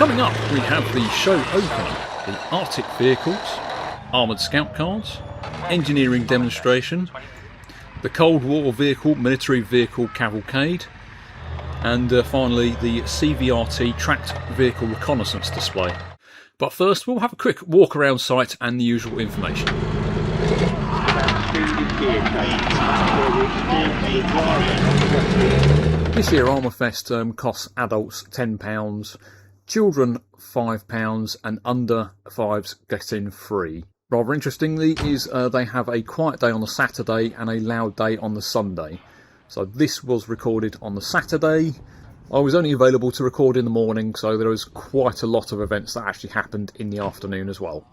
Coming up, we have the show opener, the Artic vehicles, armoured scout cars, engineering demonstration, the Cold War vehicle, military vehicle cavalcade, and finally the CVRT tracked vehicle reconnaissance display. But first we'll have a quick walk around site and the usual information. This year ARMOURFEST costs adults £10, children £5 and under 5s get in free. Rather interestingly is they have a quiet day on the Saturday and a loud day on the Sunday. So this was recorded on the Saturday. I was only available to record in the morning, so there was quite a lot of events that actually happened in the afternoon as well.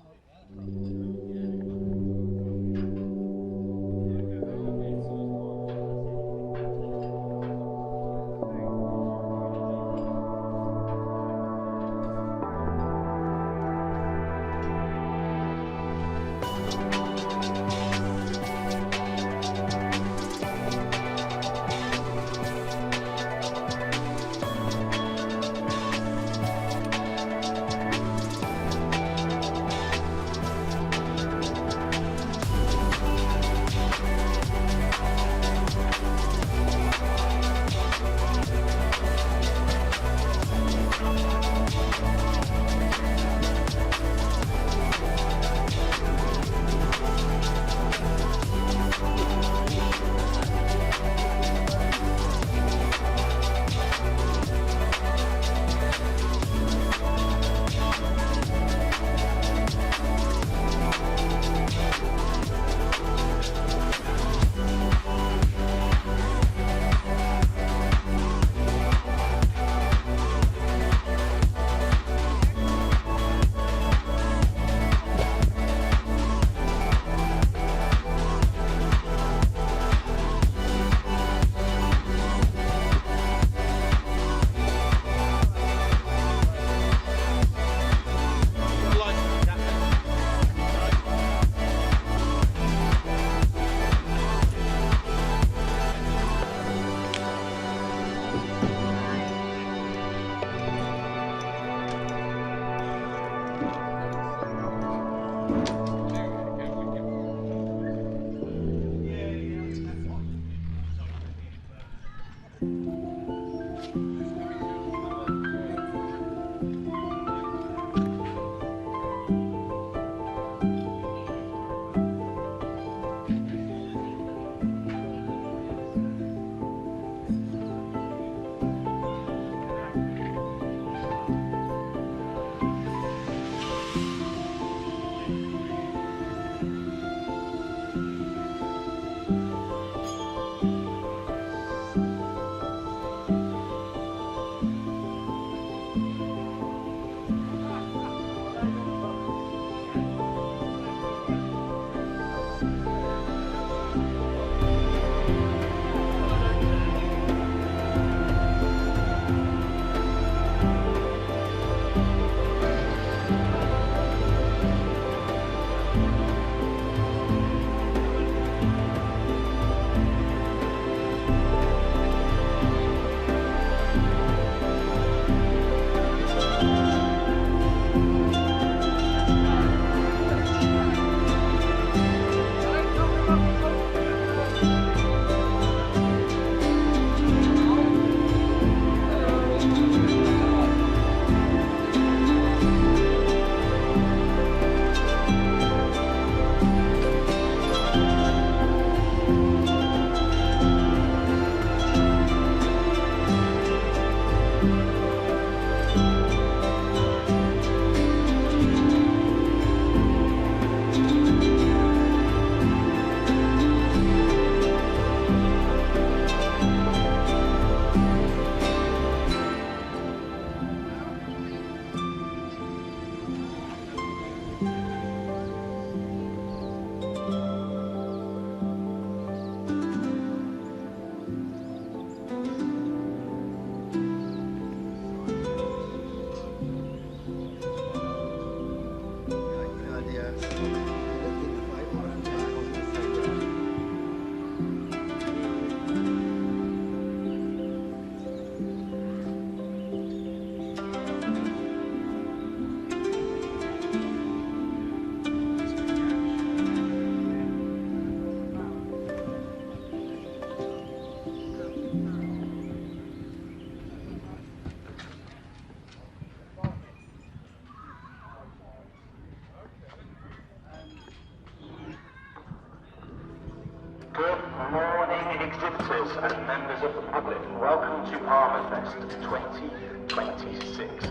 visitors and members of the public, welcome to ARMOURFEST 2026,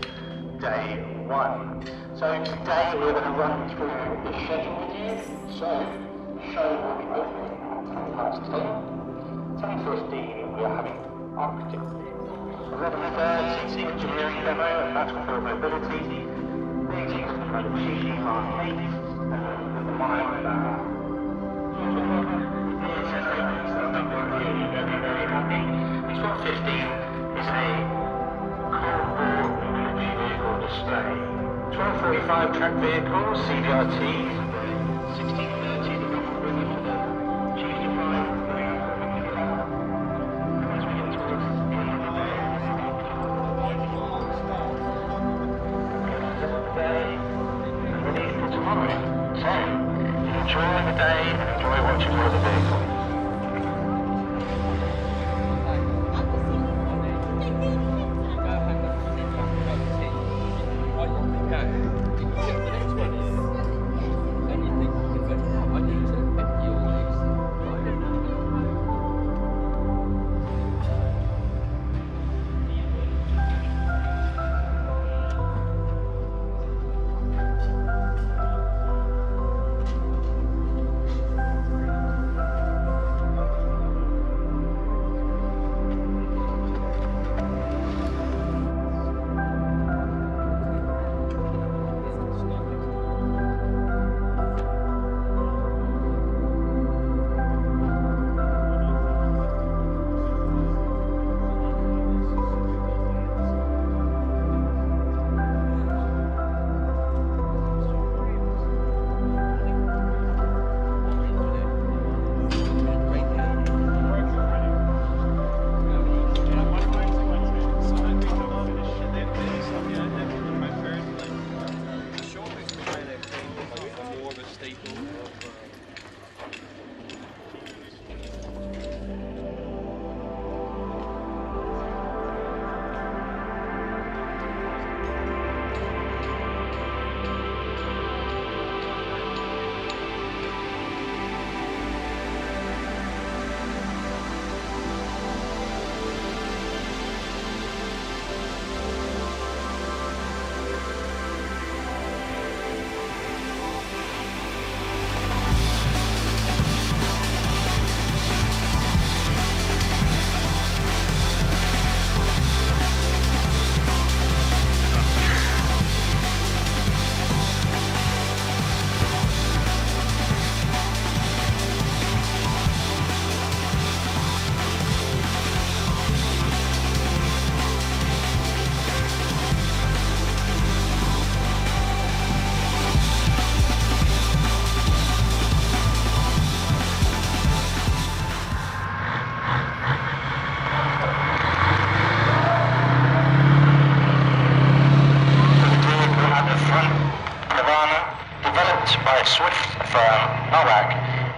Day 1. So today we're going to run through the schedule with you. So the show will be opening at 10:10. 10:15 we are having Arctic. 11:30 engineering demo and battlefield mobility. Meeting by the Chieftain Artic and the mine very happy. 12:15 is a cardboard military vehicle display. 12:45 track vehicles, CVRT. 16:30 the rocket river for the Chieftain mine. As we get towards the end of the day, and ready for tomorrow. So, enjoy the day and enjoy watching all of the vehicles.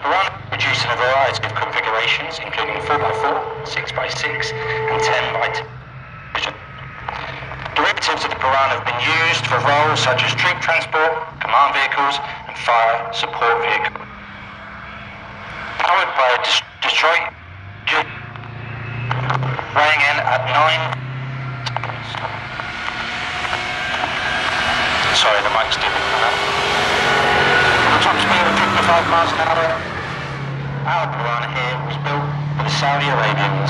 Piranha produced in a variety of configurations, including 4x4, 6x6, and 10x10. Derivatives of the Piranha have been used for roles such as troop transport, command vehicles, and fire support vehicles. Powered by a Detroit weighing in at 9. Sorry, the mic's dipping on that. Top speed of 55 miles an hour. Our Piranha here was built for the Saudi Arabians.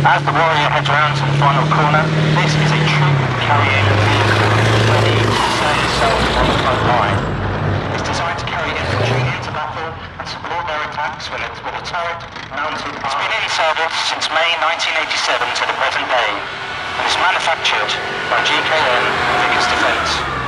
As the Warrior heads around to the final corner, this is a troop carrying vehicle ready to set itself on the front line. It's designed to carry infantry into battle and support their attacks with a turret mounted. It's been in service since May 1987 to the present day, and is manufactured by GKN Vickers Defence.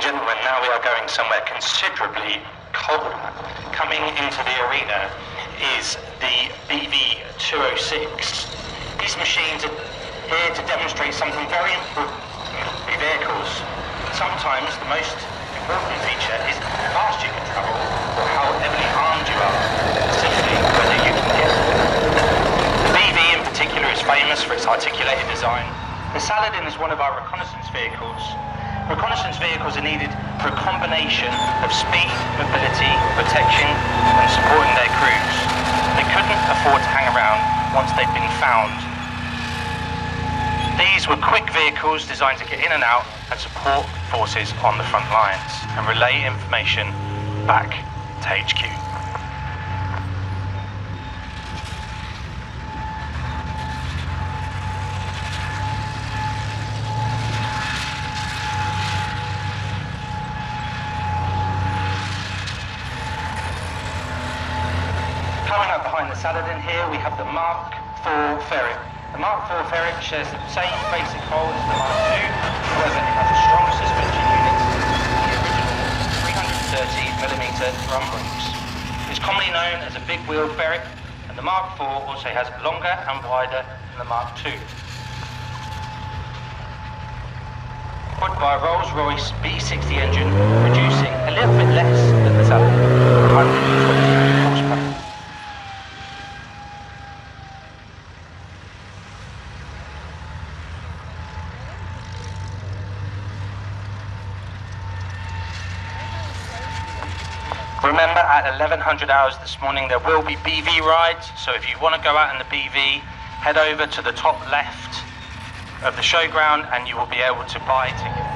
gentlemen, now we are going somewhere considerably colder. Coming into the arena is the BV-206. These machines are here to demonstrate something very important in vehicles. Sometimes the most important feature is how fast you can travel or how heavily armed you are, specifically whether you can get them. The BV in particular is famous for its articulated design. The Saladin is one of our reconnaissance vehicles. Reconnaissance vehicles are needed for a combination of speed, mobility, protection and supporting their crews. They couldn't afford to hang around once they'd been found. These were quick vehicles designed to get in and out and support forces on the front lines and relay information back to HQ. Coming up behind the Saladin here we have the Mark IV Ferret. The Mark IV Ferret shares the same basic hull as the Mark II, however it has a strong suspension unit and the original 330mm drum brakes. It's commonly known as a big-wheeled Ferret, and the Mark IV also has longer and wider than the Mark II. Powered by a Rolls-Royce B60 engine, producing a little bit less than the Saladin, 120 horsepower. Remember, at 1100 hours this morning there will be BV rides, so if you want to go out in the BV, head over to the top left of the showground and you will be able to buy tickets.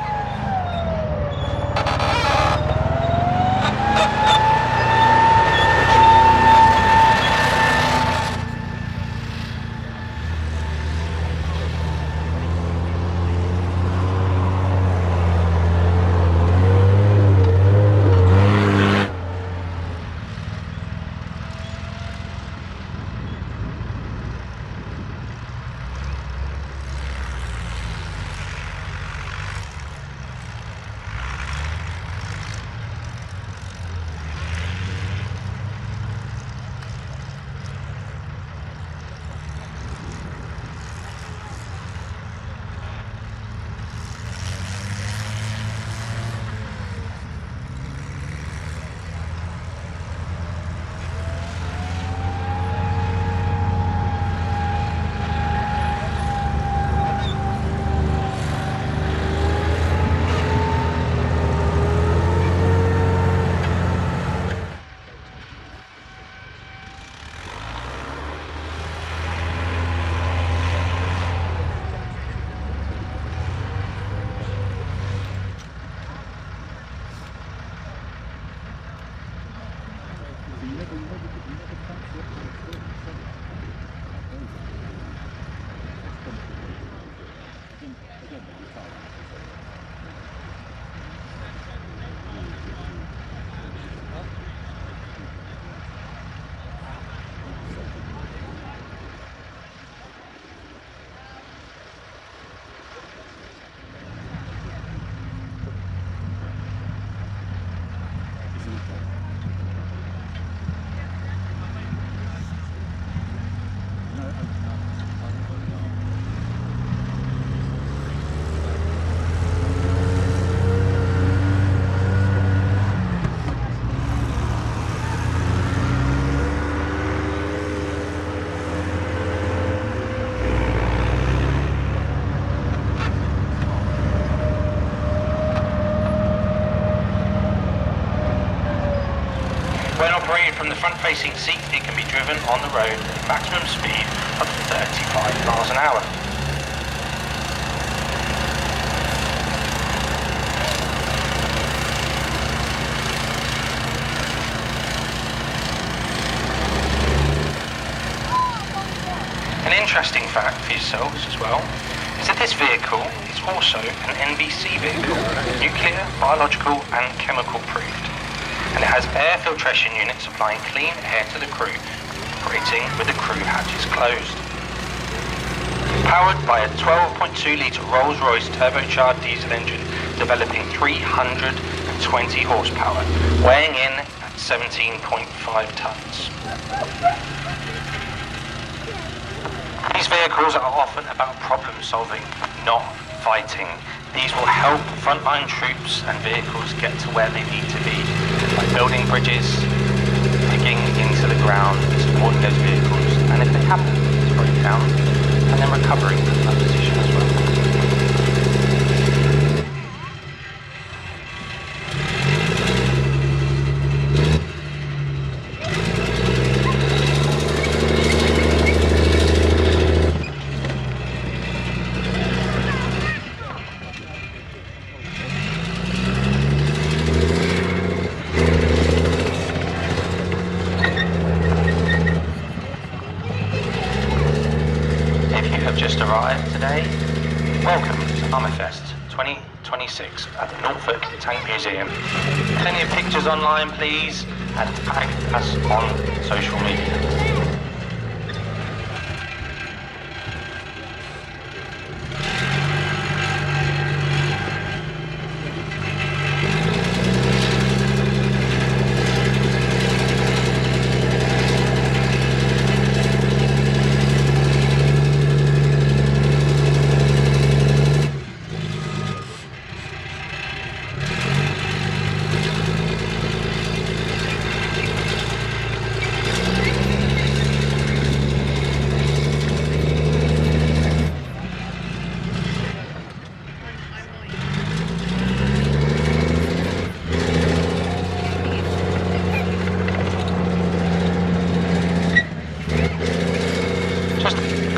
From the front-facing seat, it can be driven on the road at a maximum speed of 35 miles an hour. An interesting fact for yourselves as well is that this vehicle is also an NBC vehicle, nuclear, biological and chemical proofed. And it has air filtration units supplying clean air to the crew, operating with the crew hatches closed. Powered by a 12.2 litre Rolls-Royce turbocharged diesel engine developing 320 horsepower, weighing in at 17.5 tons. These vehicles are often about problem solving, not fighting. These will help frontline troops and vehicles get to where they need to be by building bridges, digging into the ground, supporting those vehicles, and if they happen to break down, and then recovering that position as well. Arrived today. Welcome to ARMOURFEST 2026 at the Norfolk Tank Museum. Plenty of pictures online, please, and tag us on social media.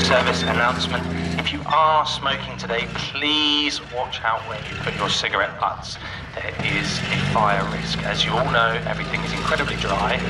Service announcement. If you are smoking today, please watch out where you put your cigarette butts. There is a fire risk. As you all know, everything is incredibly dry.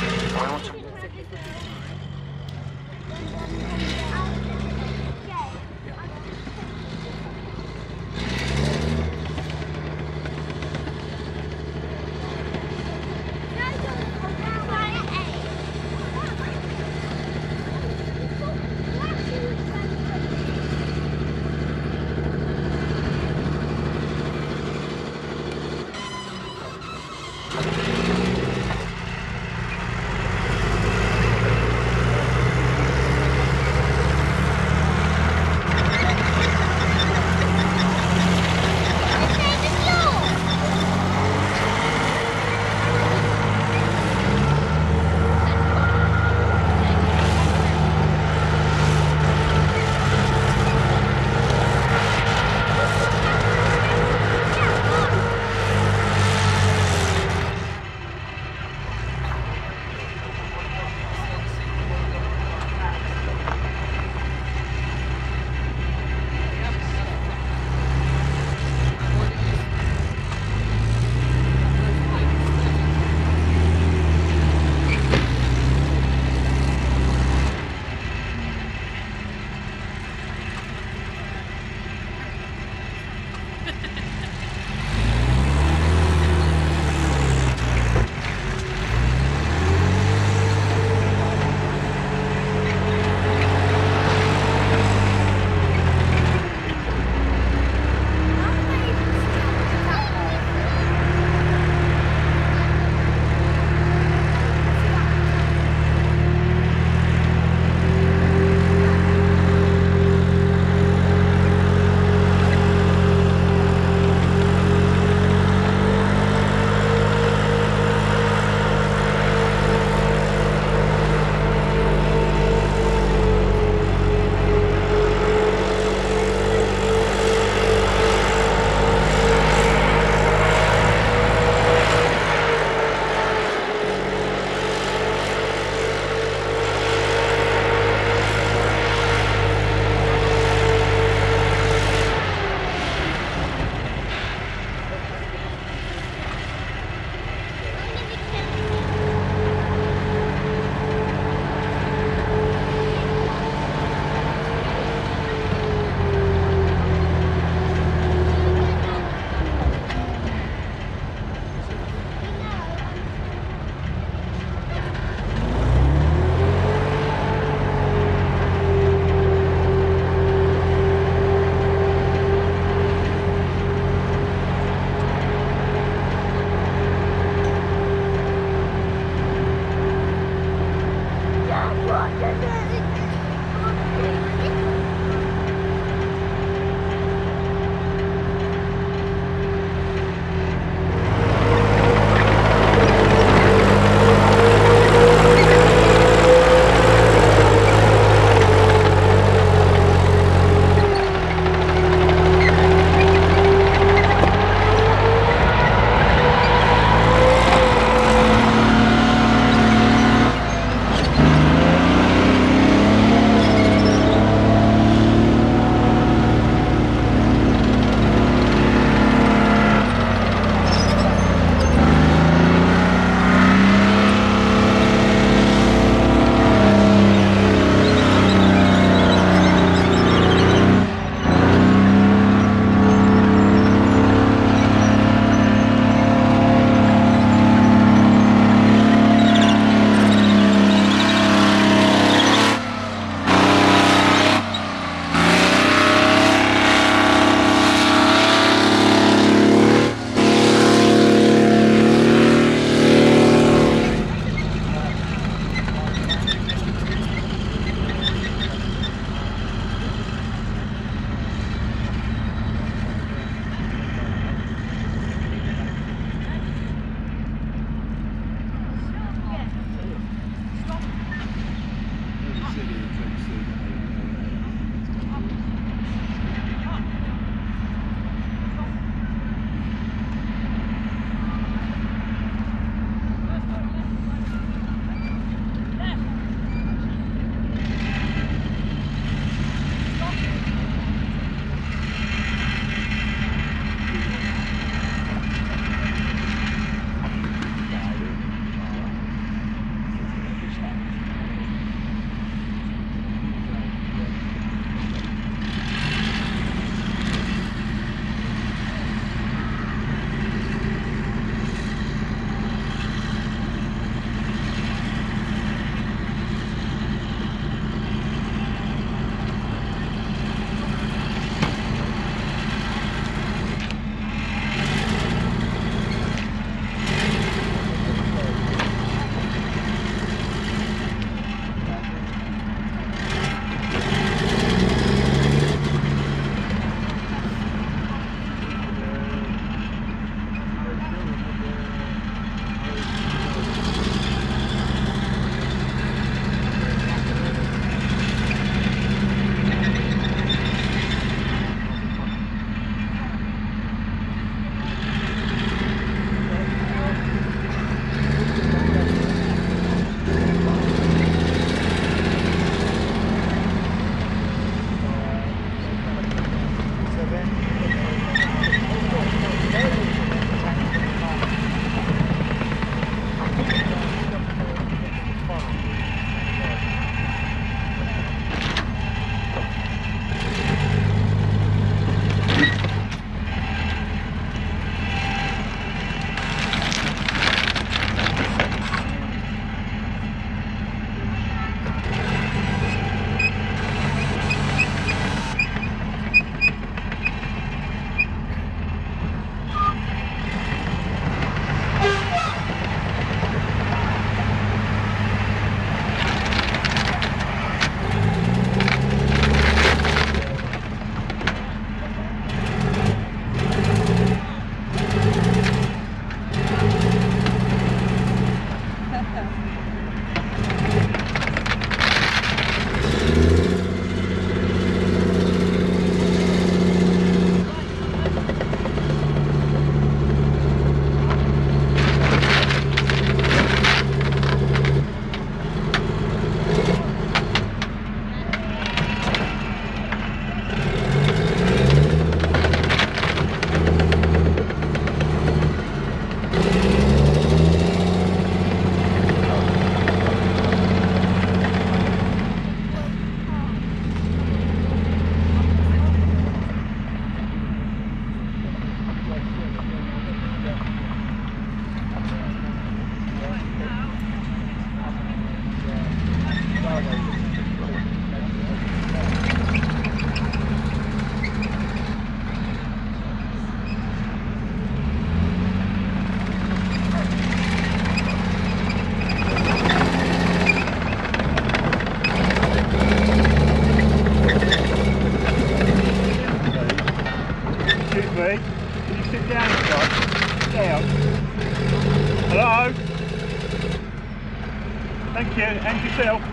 yourself.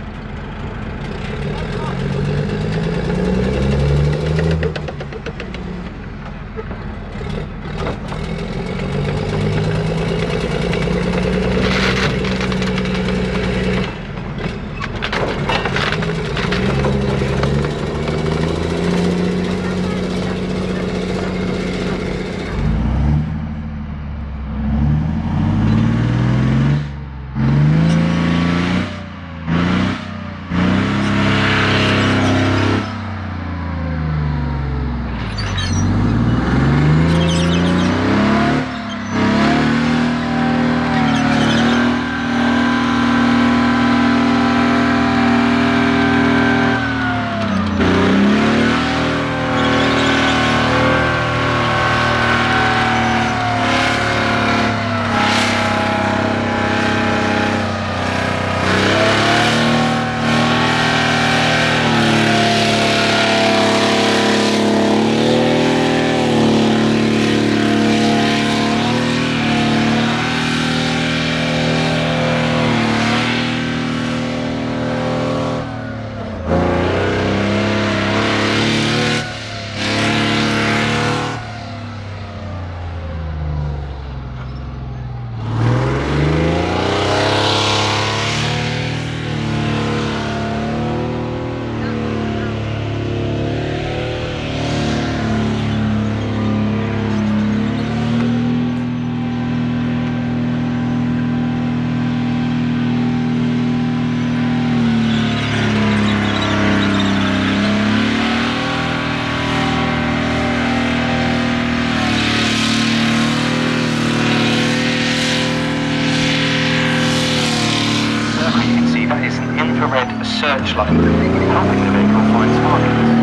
searchlight, helping the vehicle find targets.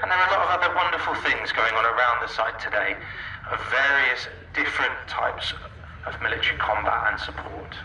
And there are a lot of other wonderful things going on around the site today of various different types of military combat and support.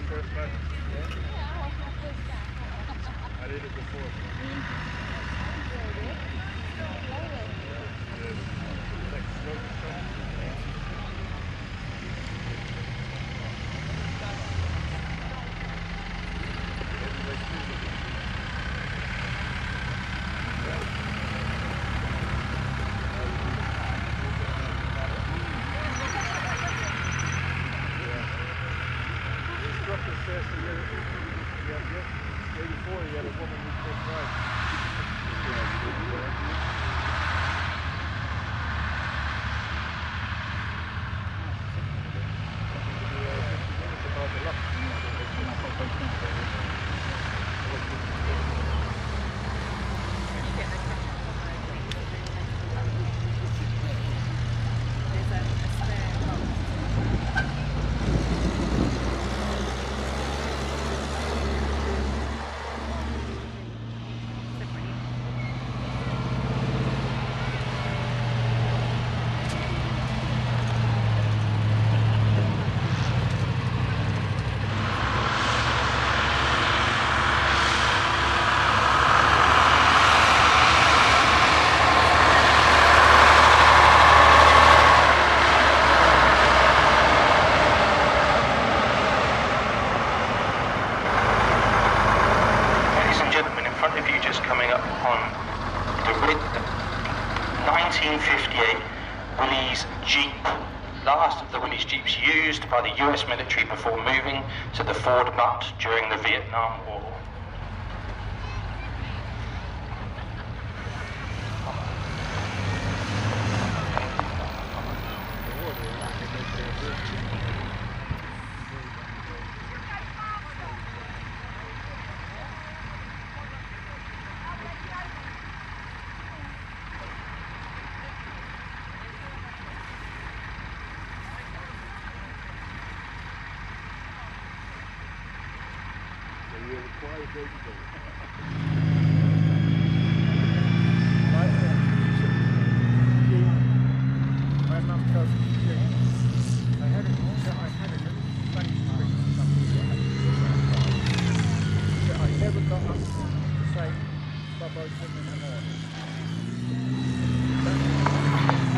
first match. I did it before. By the US military before moving to the Ford Butte during the Vietnam War.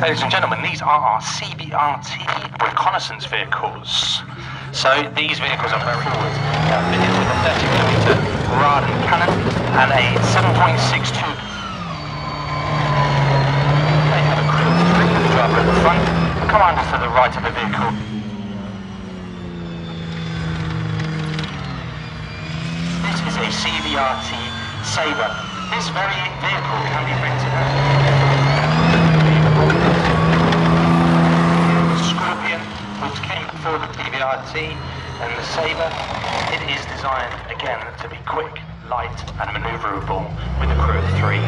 Ladies and gentlemen, these are our CVRT reconnaissance vehicles. So these vehicles are very forward. They are fitted with a 30mm Saladin cannon and a 7.62. They have a crew of 3, the driver at the front, the commander to the right of the vehicle. This is a CVRT Sabre. This very vehicle can be rented out. Scorpion, which came before the CVRT, and the Sabre, it is designed again to be quick, light and manoeuvrable with a crew of 3.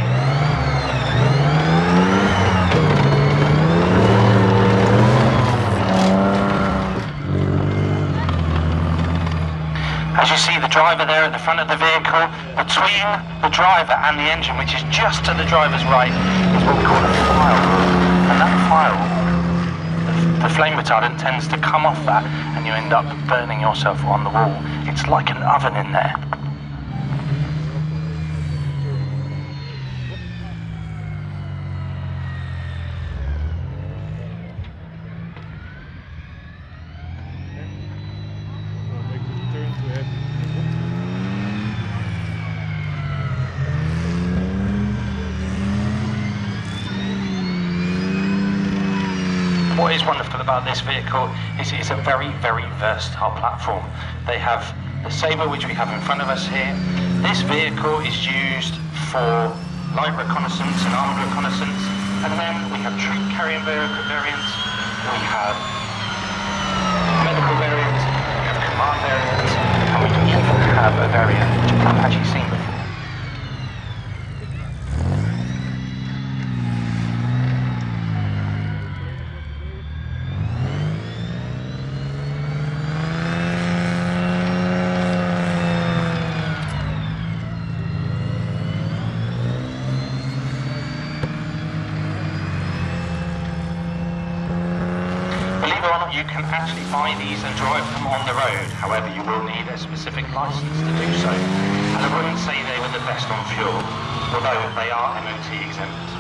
As you see the driver there at the front of the vehicle, between the driver and the engine, which is just to the driver's right, is what we call a file. And that file, the flame retardant tends to come off that and you end up burning yourself on the wall. It's like an oven in there. What is wonderful about this vehicle is it's a very, very versatile platform. They have the Sabre, which we have in front of us here. This vehicle is used for light reconnaissance and armoured reconnaissance, and then we have troop carrying variants, we have medical variants, we have command variants, and we even have a variant which I haven't actually seen before. you can actually buy these and drive them on the road. However, you will need a specific license to do so. And I wouldn't say they were the best on fuel, although they are MOT exempt.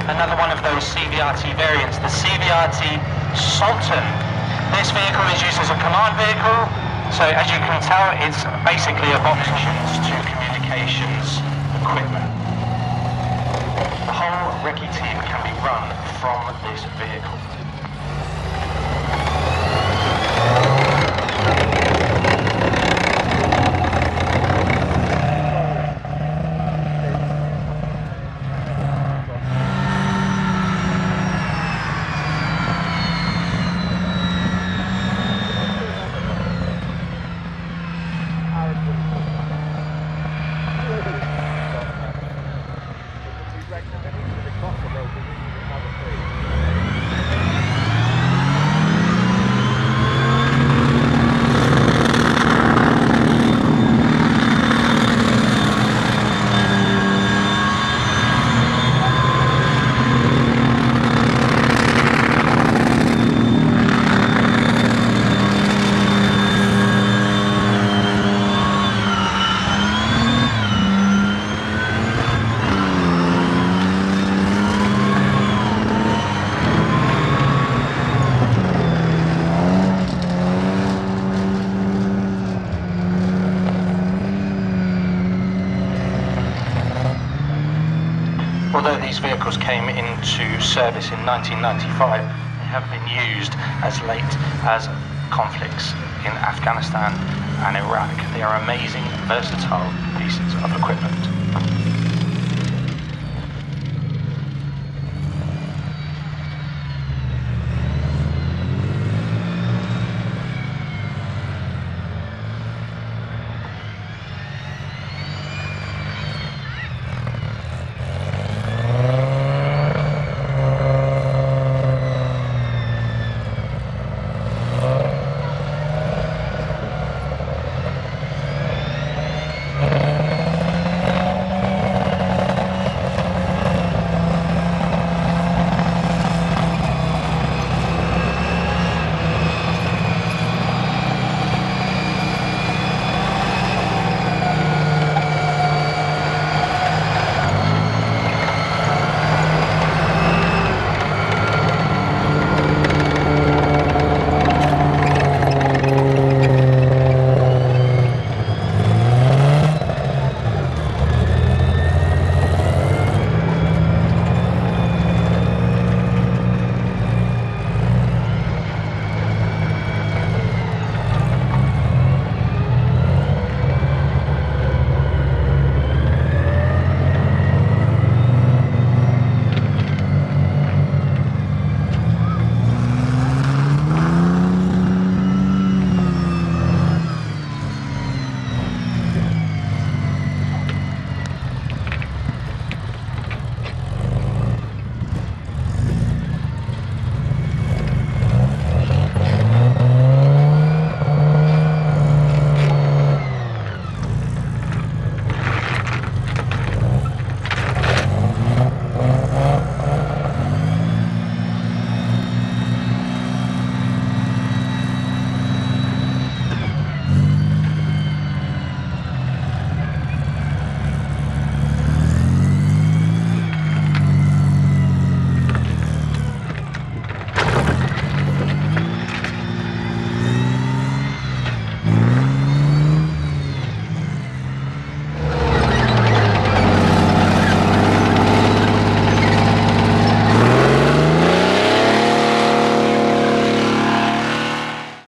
Another one of those CVRT variants, the CVRT Sultan. This vehicle is used as a command vehicle, so as you can tell, it's basically a box to communications equipment. The whole recce team can be run from this vehicle. Although these vehicles came into service in 1995, they have been used as late as conflicts in Afghanistan and Iraq. They are amazing, versatile pieces of equipment.